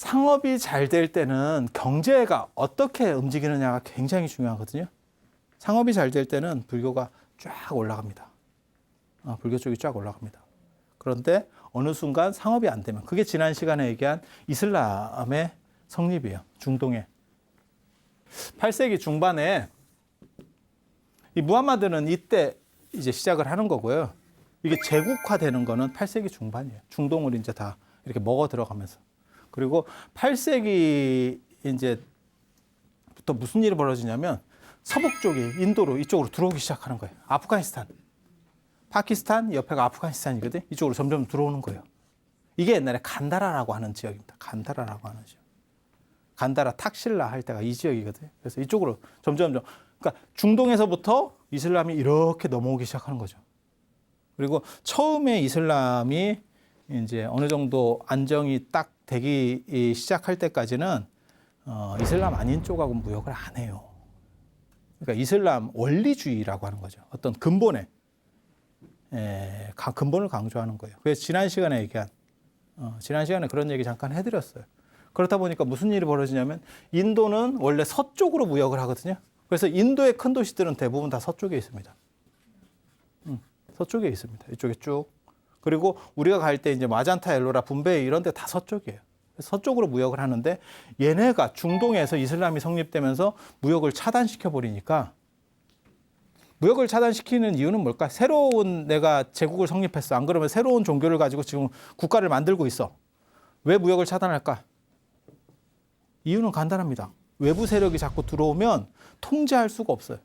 상업이 잘 될 때는 경제가 어떻게 움직이느냐가 굉장히 중요하거든요. 상업이 잘 될 때는 불교가 쫙 올라갑니다. 불교 쪽이 쫙 올라갑니다. 그런데 어느 순간 상업이 안 되면, 그게 지난 시간에 얘기한 이슬람의 성립이에요. 중동에. 8세기 중반에 이 무함마드는 이때 이제 시작을 하는 거고요. 이게 제국화되는 거는 8세기 중반이에요. 중동을 이제 다 이렇게 먹어 들어가면서. 그리고 8세기 이제부터 무슨 일이 벌어지냐면 서북 쪽이 인도로 이쪽으로 들어오기 시작하는 거예요. 아프가니스탄. 파키스탄 옆에가 아프가니스탄이거든. 이쪽으로 점점 들어오는 거예요. 이게 옛날에 간다라라고 하는 지역입니다. 간다라라고 하는 지역. 간다라 탁실라 할 때가 이 지역이거든요. 그래서 이쪽으로 점점 그러니까 중동에서부터 이슬람이 이렇게 넘어오기 시작하는 거죠. 그리고 처음에 이슬람이 이제 어느 정도 안정이 딱 되기 시작할 때까지는 이슬람 아닌 쪽하고 무역을 안 해요. 그러니까 이슬람 원리주의라고 하는 거죠. 어떤 근본에 근본을 강조하는 거예요. 그래서 지난 시간에 그런 얘기 잠깐 해드렸어요. 그렇다 보니까 무슨 일이 벌어지냐면 인도는 원래 서쪽으로 무역을 하거든요. 그래서 인도의 큰 도시들은 대부분 다 서쪽에 있습니다. 서쪽에 있습니다. 이쪽에 쭉. 그리고 우리가 갈 때 이제 마잔타, 엘로라, 분베이 이런 데 다 서쪽이에요. 서쪽으로 무역을 하는데 얘네가 중동에서 이슬람이 성립되면서 무역을 차단시켜 버리니까, 무역을 차단시키는 이유는 뭘까? 새로운 내가 제국을 성립했어. 안 그러면 새로운 종교를 가지고 지금 국가를 만들고 있어. 왜 무역을 차단할까? 이유는 간단합니다. 외부 세력이 자꾸 들어오면 통제할 수가 없어요.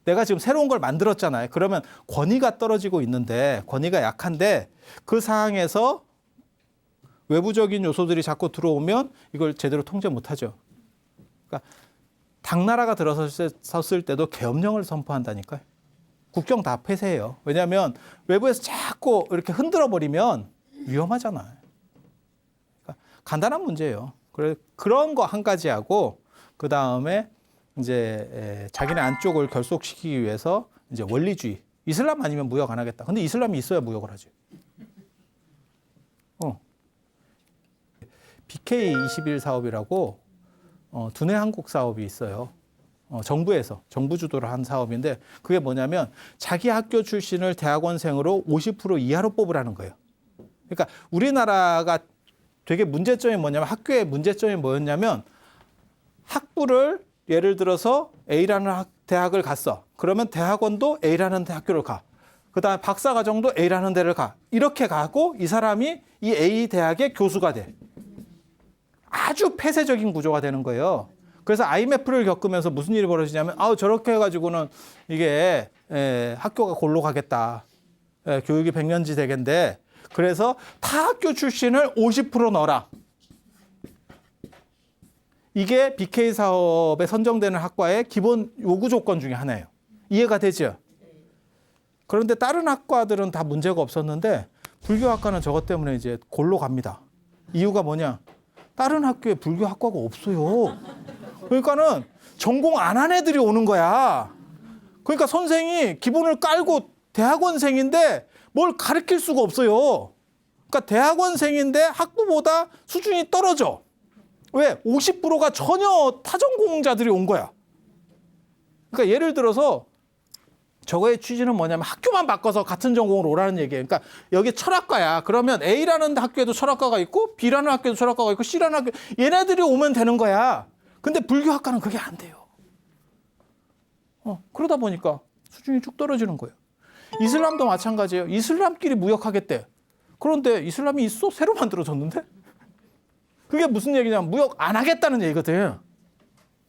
내가 지금 새로운 걸 만들었잖아요. 그러면 권위가 떨어지고 있는데, 권위가 약한데 그 상황에서 외부적인 요소들이 자꾸 들어오면 이걸 제대로 통제 못하죠. 그러니까 당나라가 들어섰을 때도 계엄령을 선포한다니까요. 국경 다 폐쇄해요. 왜냐하면 외부에서 자꾸 이렇게 흔들어 버리면 위험하잖아요. 그러니까 간단한 문제예요. 그런 거 한 가지 하고, 그 다음에 이제 자기네 안쪽을 결속시키기 위해서 이제 원리주의. 이슬람 아니면 무역 안 하겠다. 근데 이슬람이 있어야 무역을 하지. BK21 사업이라고 두뇌 한국 사업이 있어요. 정부에서 정부 주도를 한 사업인데, 그게 뭐냐면 자기 학교 출신을 대학원생으로 50% 이하로 뽑으라는 거예요. 그러니까 우리나라가 되게 문제점이 뭐냐면, 학교의 문제점이 뭐였냐면, 학부를 예를 들어서 A라는 대학을 갔어. 그러면 대학원도 A라는 학교를 가. 그다음에 박사과정도 A라는 데를 가. 이렇게 가고 이 사람이 이 A 대학의 교수가 돼. 아주 폐쇄적인 구조가 되는 거예요. 그래서 IMF를 겪으면서 무슨 일이 벌어지냐면, 저렇게 해가지고는 이게 학교가 골로 가겠다. 교육이 백년지 되겠는데, 그래서 타 학교 출신을 50% 넣어라. 이게 BK 사업에 선정되는 학과의 기본 요구 조건 중에 하나예요. 이해가 되죠? 그런데 다른 학과들은 다 문제가 없었는데 불교학과는 저것 때문에 이제 골로 갑니다. 이유가 뭐냐? 다른 학교에 불교 학과가 없어요. 그러니까는 전공 안 한 애들이 오는 거야. 그러니까 선생이 기본을 깔고 대학원생인데 뭘 가르칠 수가 없어요. 그러니까 대학원생인데 학부보다 수준이 떨어져. 왜? 50%가 전혀 타전공자들이 온 거야. 그러니까 예를 들어서 저거의 취지는 뭐냐면 학교만 바꿔서 같은 전공으로 오라는 얘기예요. 그러니까 여기 철학과야. 그러면 A라는 학교에도 철학과가 있고 B라는 학교에도 철학과가 있고 C라는 학교, 얘네들이 오면 되는 거야. 근데 불교학과는 그게 안 돼요. 그러다 보니까 수준이 쭉 떨어지는 거예요. 이슬람도 마찬가지예요. 이슬람끼리 무역하겠대. 그런데 이슬람이 있어? 새로 만들어졌는데? 그게 무슨 얘기냐면 무역 안 하겠다는 얘기거든.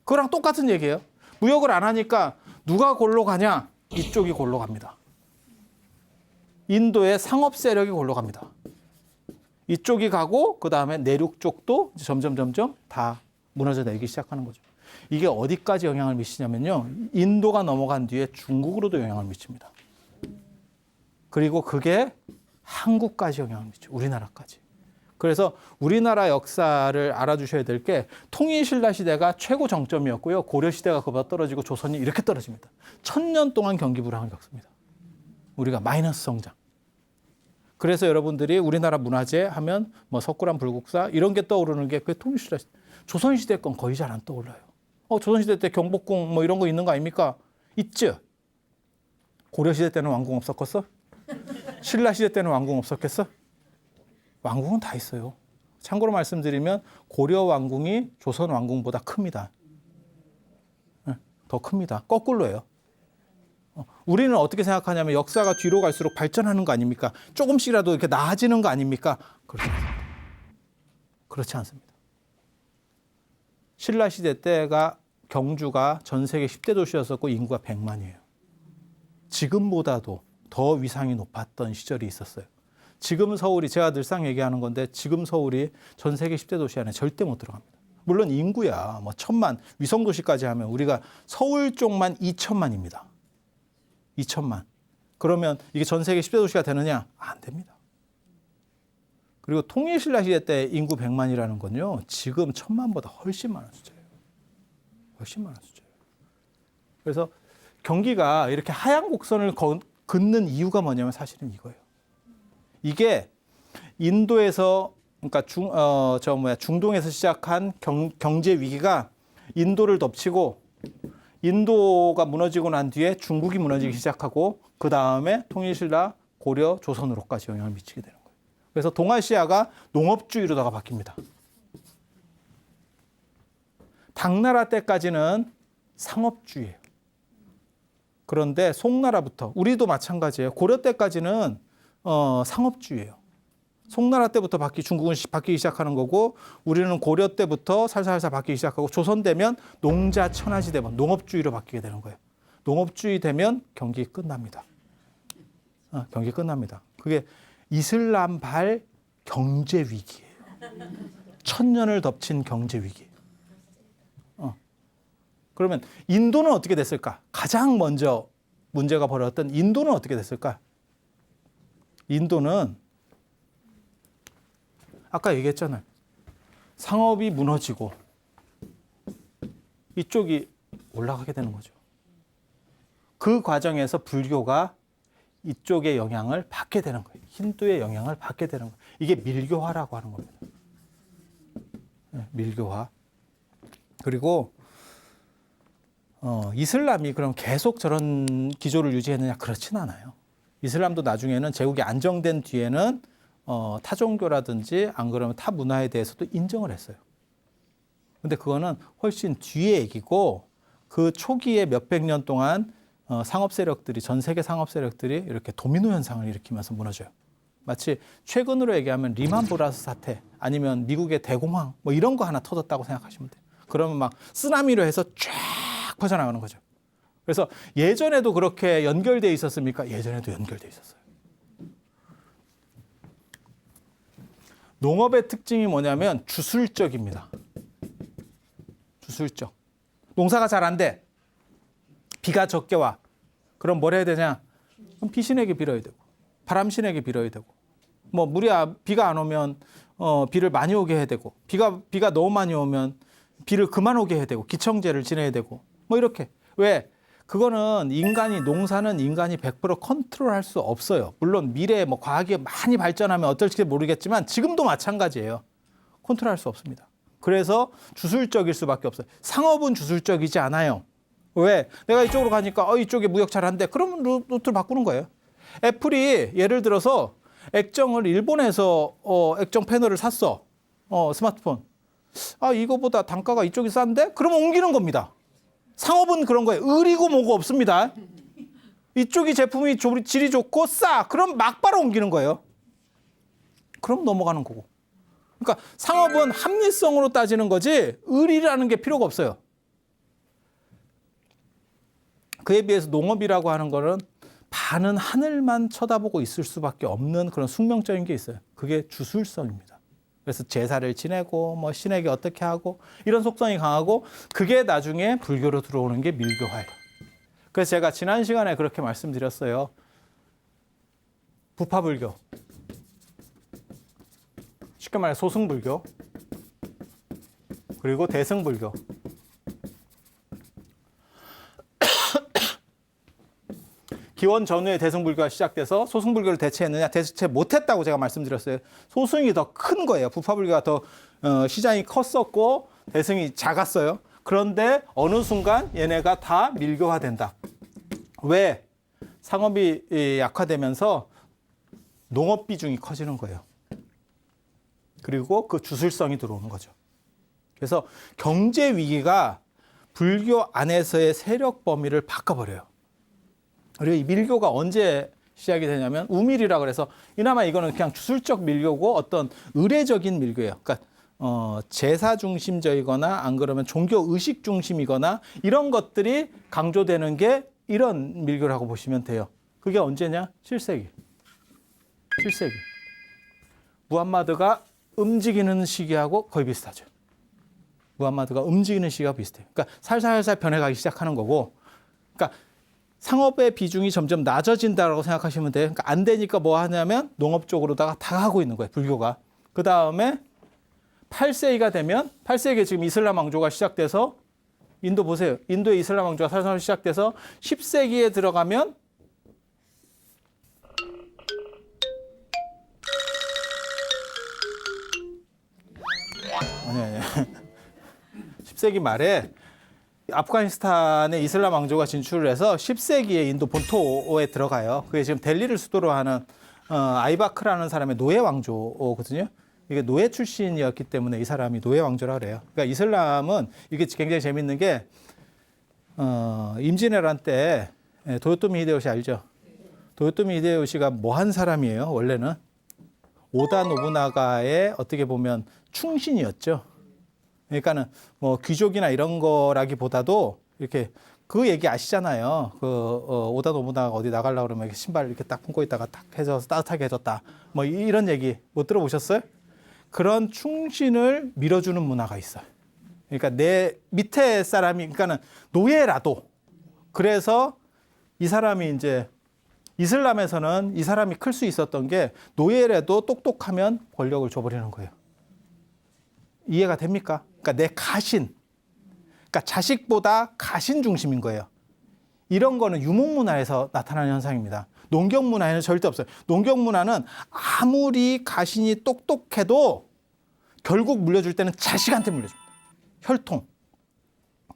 그거랑 똑같은 얘기예요. 무역을 안 하니까 누가 골로 가냐? 이쪽이 골로 갑니다. 인도의 상업 세력이 골로 갑니다. 이쪽이 가고 그 다음에 내륙 쪽도 점점 다 무너져 내리기 시작하는 거죠. 이게 어디까지 영향을 미치냐면요. 인도가 넘어간 뒤에 중국으로도 영향을 미칩니다. 그리고 그게 한국까지 영향을 미쳐요. 우리나라까지. 그래서 우리나라 역사를 알아주셔야 될 게, 통일신라 시대가 최고 정점이었고요. 고려시대가 그보다 떨어지고 조선이 이렇게 떨어집니다. 1000년 동안 경기 불황을 겪습니다. 우리가 마이너스 성장. 그래서 여러분들이 우리나라 문화재 하면 뭐 석굴암 불국사 이런 게 떠오르는 게 그게 통일시대. 조선시대 건 거의 잘 안 떠올라요. 조선시대 때 경복궁 뭐 이런 거 있는 거 아닙니까? 있죠. 고려시대 때는 왕궁 없었겠어? 신라시대 때는 왕궁 없었겠어? 왕궁은 다 있어요. 참고로 말씀드리면 고려 왕궁이 조선 왕궁보다 큽니다. 더 큽니다. 거꾸로예요. 우리는 어떻게 생각하냐면 역사가 뒤로 갈수록 발전하는 거 아닙니까? 조금씩이라도 이렇게 나아지는 거 아닙니까? 그렇지 않습니다. 그렇지 않습니다. 신라시대 때가 경주가 전 세계 10대 도시였었고 인구가 100만이에요. 지금보다도 더 위상이 높았던 시절이 있었어요. 지금 서울이 제가 늘상 얘기하는 건데 지금 서울이 전 세계 10대 도시 안에 절대 못 들어갑니다. 물론 인구야 뭐 1000만 위성도시까지 하면 우리가 서울 쪽만 2000만입니다. 2000만. 그러면 이게 전 세계 10대 도시가 되느냐? 안 됩니다. 그리고 통일신라 시대 때 인구 100만이라는 건요. 지금 1000만보다 훨씬 많은 숫자예요. 훨씬 많은 숫자예요. 그래서 경기가 이렇게 하향 곡선을 긋는 이유가 뭐냐면 사실은 이거예요. 이게 인도에서 그러니까 중동에서 시작한 경제 위기가 인도를 덮치고 인도가 무너지고 난 뒤에 중국이 무너지기 시작하고 그 다음에 통일신라, 고려, 조선으로까지 영향을 미치게 되는 거예요. 그래서 동아시아가 농업주의로다가 바뀝니다. 당나라 때까지는 상업주의예요. 그런데 송나라부터 우리도 마찬가지예요. 고려 때까지는 상업주의예요. 송나라 때부터 중국은 바뀌기 시작하는 거고 우리는 고려 때부터 살살살 바뀌기 시작하고 조선 되면 농자 천하지 되면 농업주의로 바뀌게 되는 거예요. 농업주의 되면 경기 끝납니다. 경기 끝납니다. 그게 이슬람발 경제 위기예요. 1000년을 덮친 경제 위기. 그러면 인도는 어떻게 됐을까? 가장 먼저 문제가 벌어졌던 인도는 어떻게 됐을까? 인도는 아까 얘기했잖아요. 상업이 무너지고 이쪽이 올라가게 되는 거죠. 그 과정에서 불교가 이쪽의 영향을 받게 되는 거예요. 힌두의 영향을 받게 되는 거예요. 이게 밀교화라고 하는 겁니다. 밀교화. 그리고 이슬람이 그럼 계속 저런 기조를 유지했느냐? 그렇진 않아요. 이슬람도 나중에는 제국이 안정된 뒤에는 타종교라든지 안 그러면 타 문화에 대해서도 인정을 했어요. 근데 그거는 훨씬 뒤의 얘기고 그 초기에 몇백 년 동안 상업 세력들이 전 세계 상업 세력들이 이렇게 도미노 현상을 일으키면서 무너져요. 마치 최근으로 얘기하면 리만 브라더스 사태 아니면 미국의 대공황 뭐 이런 거 하나 터졌다고 생각하시면 돼요. 그러면 막 쓰나미로 해서 쫙 퍼져나가는 거죠. 그래서 예전에도 그렇게 연결돼 있었습니까? 예전에도 연결돼 있었어요. 농업의 특징이 뭐냐면 주술적입니다. 주술적. 농사가 잘 안 돼. 비가 적게 와. 그럼 뭘 해야 되냐? 그럼 비신에게 빌어야 되고 바람신에게 빌어야 되고 뭐 비가 안 오면 비를 많이 오게 해야 되고 비가 너무 많이 오면 비를 그만 오게 해야 되고 기청제를 지내야 되고 뭐 이렇게. 왜? 그거는 농사는 인간이 100% 컨트롤할 수 없어요. 물론 미래에 뭐 과학이 많이 발전하면 어떨지 모르겠지만 지금도 마찬가지예요. 컨트롤할 수 없습니다. 그래서 주술적일 수밖에 없어요. 상업은 주술적이지 않아요. 왜? 내가 이쪽으로 가니까 이쪽에 무역 잘한대. 그러면 루트를 바꾸는 거예요. 애플이 예를 들어서 액정을 일본에서 액정 패널을 샀어. 스마트폰. 이거보다 단가가 이쪽이 싼데? 그러면 옮기는 겁니다. 상업은 그런 거예요. 의리고 뭐고 없습니다. 이쪽이 제품이 질이 좋고 싸. 그럼 막바로 옮기는 거예요. 그럼 넘어가는 거고. 그러니까 상업은 합리성으로 따지는 거지 의리라는 게 필요가 없어요. 그에 비해서 농업이라고 하는 거는 반은 하늘만 쳐다보고 있을 수밖에 없는 그런 숙명적인 게 있어요. 그게 주술성입니다. 그래서 제사를 지내고 뭐 신에게 어떻게 하고 이런 속성이 강하고 그게 나중에 불교로 들어오는 게 밀교화예요. 그래서 제가 지난 시간에 그렇게 말씀드렸어요. 부파불교, 쉽게 말해 소승불교, 그리고 대승불교. 기원 전후에 대승불교가 시작돼서 소승불교를 대체했느냐? 대체 못했다고 제가 말씀드렸어요. 소승이 더 큰 거예요. 부파불교가 더 시장이 컸었고 대승이 작았어요. 그런데 어느 순간 얘네가 다 밀교화된다. 왜? 상업이 약화되면서 농업 비중이 커지는 거예요. 그리고 그 주술성이 들어오는 거죠. 그래서 경제 위기가 불교 안에서의 세력 범위를 바꿔버려요. 그리고 이 밀교가 언제 시작이 되냐면 우밀이라 그래서 이나마 이거는 그냥 주술적 밀교고 어떤 의례적인 밀교예요. 그러니까 제사 중심적이거나 안 그러면 종교 의식 중심이거나 이런 것들이 강조되는 게 이런 밀교라고 보시면 돼요. 그게 언제냐? 7세기. 7세기. 무함마드가 움직이는 시기하고 거의 비슷하죠. 무함마드가 움직이는 시기가 비슷해요. 그러니까 살살살 변해가기 시작하는 거고, 그러니까 상업의 비중이 점점 낮아진다고 생각하시면 돼요. 그러니까 안 되니까 뭐 하냐면 농업 쪽으로다가 다 하고 있는 거예요, 불교가. 그 다음에 8세기가 되면 8세기에 지금 이슬람 왕조가 시작돼서 인도 보세요. 인도의 이슬람 왕조가 살살 시작돼서 10세기에 들어가면 아니 10세기 말에 아프가니스탄의 이슬람 왕조가 진출을 해서 10세기에 인도 본토에 들어가요. 그게 지금 델리를 수도로 하는 아이바크라는 사람의 노예 왕조거든요. 이게 노예 출신이었기 때문에 이 사람이 노예 왕조라 그래요. 그러니까 이슬람은 이게 굉장히 재밌는 게 임진왜란 때 도요토미 히데요시 알죠? 도요토미 히데요시가 뭐 한 사람이에요? 원래는 오다 노부나가의 어떻게 보면 충신이었죠. 그러니까는 뭐 귀족이나 이런 거라기보다도 이렇게 그 얘기 아시잖아요. 오다 노부나가 어디 나가려고 그러면 신발 이렇게 딱 품고 있다가 딱 해줘서 따뜻하게 해줬다. 뭐 이런 얘기 못 들어보셨어요? 그런 충신을 밀어주는 문화가 있어요. 그러니까 내 밑에 사람이, 그러니까는 노예라도. 그래서 이 사람이 이제 이슬람에서는 이 사람이 클 수 있었던 게 노예라도 똑똑하면 권력을 줘버리는 거예요. 이해가 됩니까? 그러니까 내 가신, 그러니까 자식보다 가신 중심인 거예요. 이런 거는 유목문화에서 나타나는 현상입니다. 농경문화에는 절대 없어요. 농경문화는 아무리 가신이 똑똑해도 결국 물려줄 때는 자식한테 물려줍니다. 혈통.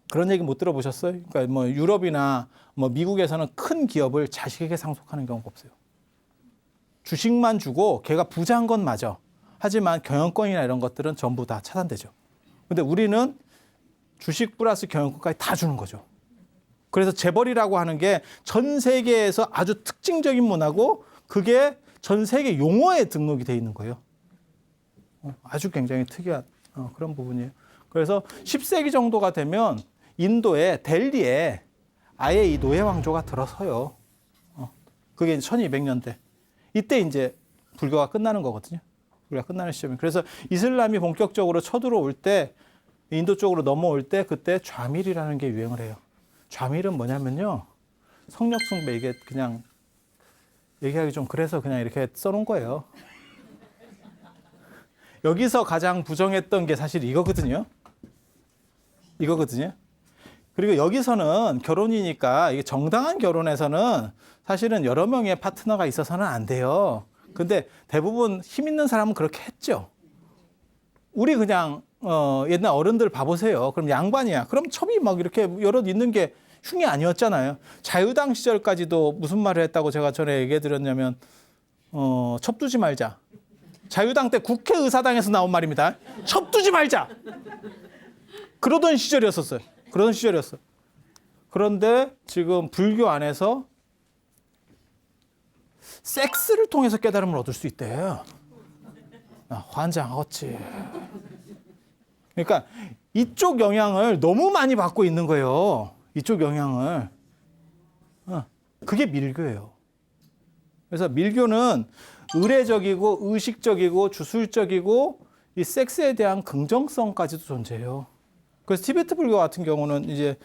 그런 얘기 못 들어보셨어요? 그러니까 뭐 유럽이나 뭐 미국에서는 큰 기업을 자식에게 상속하는 경우가 없어요. 주식만 주고 걔가 부자인 건 맞아. 하지만 경영권이나 이런 것들은 전부 다 차단되죠. 근데 우리는 주식 플러스 경영권까지 다 주는 거죠. 그래서 재벌이라고 하는 게 전 세계에서 아주 특징적인 문화고 그게 전 세계 용어에 등록이 돼 있는 거예요. 아주 굉장히 특이한 그런 부분이에요. 그래서 10세기 정도가 되면 인도의 델리에 아예 이 노예 왕조가 들어서요. 그게 1200년대. 이때 이제 불교가 끝나는 거거든요. 불교가 끝나는 시점이에요. 그래서 이슬람이 본격적으로 쳐들어올 때 인도 쪽으로 넘어올 때 그때 좌밀이라는 게 유행을 해요. 좌밀은 뭐냐면요. 성력 숭배 이게 그냥 얘기하기 좀 그래서 그냥 이렇게 써놓은 거예요. 여기서 가장 부정했던 게 사실 이거거든요. 이거거든요. 그리고 여기서는 결혼이니까 이게 정당한 결혼에서는 사실은 여러 명의 파트너가 있어서는 안 돼요. 근데 대부분 힘 있는 사람은 그렇게 했죠. 우리 그냥 옛날 어른들 봐보세요. 그럼 양반이야. 그럼 첩이 막 이렇게 여럿 있는 게 흉이 아니었잖아요. 자유당 시절까지도 무슨 말을 했다고 제가 전에 얘기해 드렸냐면 첩 두지 말자. 자유당 때 국회의사당에서 나온 말입니다. 첩 두지 말자. 그러던 시절이었어요. 그런 시절이었어요. 그런데 지금 불교 안에서 섹스를 통해서 깨달음을 얻을 수 있대요. 환장하겠지. 그러니까 이쪽 영향을 너무 많이 받고 있는 거예요. 이쪽 영향을. 그게 밀교예요. 그래서 밀교는 의례적이고 의식적이고 주술적이고 이 섹스에 대한 긍정성까지도 존재해요. 그래서 티베트 불교 같은 경우는 이제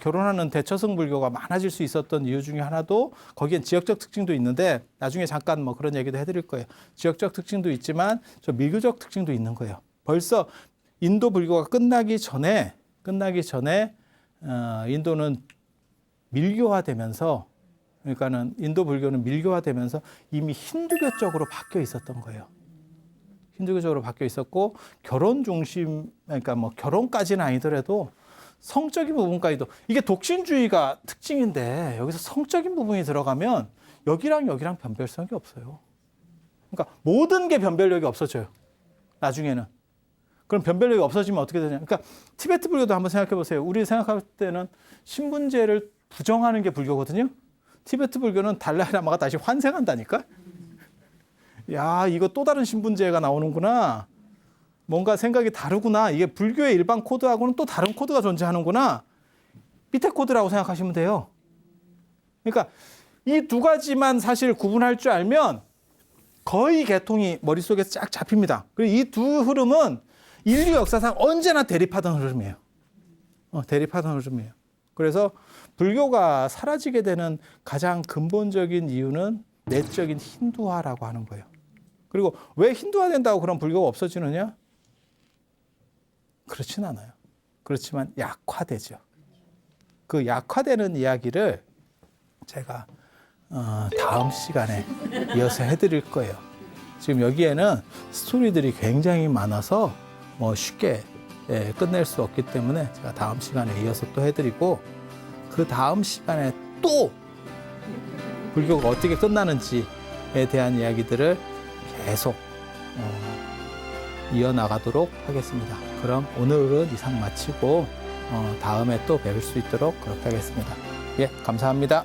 결혼하는 대처성 불교가 많아질 수 있었던 이유 중에 하나도 거기엔 지역적 특징도 있는데 나중에 잠깐 뭐 그런 얘기도 해드릴 거예요. 지역적 특징도 있지만 저 밀교적 특징도 있는 거예요. 벌써 인도 불교가 끝나기 전에 인도는 밀교화되면서 그러니까는 인도 불교는 밀교화되면서 이미 힌두교 쪽으로 바뀌어 있었던 거예요. 힌두교 쪽으로 바뀌어 있었고 결혼 중심, 그러니까 뭐 결혼까지는 아니더라도 성적인 부분까지도 이게 독신주의가 특징인데 여기서 성적인 부분이 들어가면 여기랑 여기랑 변별성이 없어요. 그러니까 모든 게 변별력이 없어져요. 나중에는. 그럼 변별력이 없어지면 어떻게 되냐. 그러니까 티베트 불교도 한번 생각해 보세요. 우리 생각할 때는 신분제를 부정하는 게 불교거든요. 티베트 불교는 달라이라마가 다시 환생한다니까. 야, 이거 또 다른 신분제가 나오는구나. 뭔가 생각이 다르구나. 이게 불교의 일반 코드하고는 또 다른 코드가 존재하는구나. 밑에 코드라고 생각하시면 돼요. 그러니까 이 두 가지만 사실 구분할 줄 알면 거의 개통이 머릿속에 쫙 잡힙니다. 그리고 이 두 흐름은 인류 역사상 언제나 대립하던 흐름이에요. 대립하던 흐름이에요. 그래서 불교가 사라지게 되는 가장 근본적인 이유는 내적인 힌두화라고 하는 거예요. 그리고 왜 힌두화된다고 그럼 불교가 없어지느냐? 그렇진 않아요. 그렇지만 약화되죠. 그 약화되는 이야기를 제가 다음 시간에 이어서 해드릴 거예요. 지금 여기에는 스토리들이 굉장히 많아서 뭐 쉽게 끝낼 수 없기 때문에 제가 다음 시간에 이어서 또 해드리고 그 다음 시간에 또 불교가 어떻게 끝나는지에 대한 이야기들을 계속 이어나가도록 하겠습니다. 그럼 오늘은 이상 마치고 다음에 또 뵐 수 있도록 그렇게 하겠습니다. 예, 감사합니다.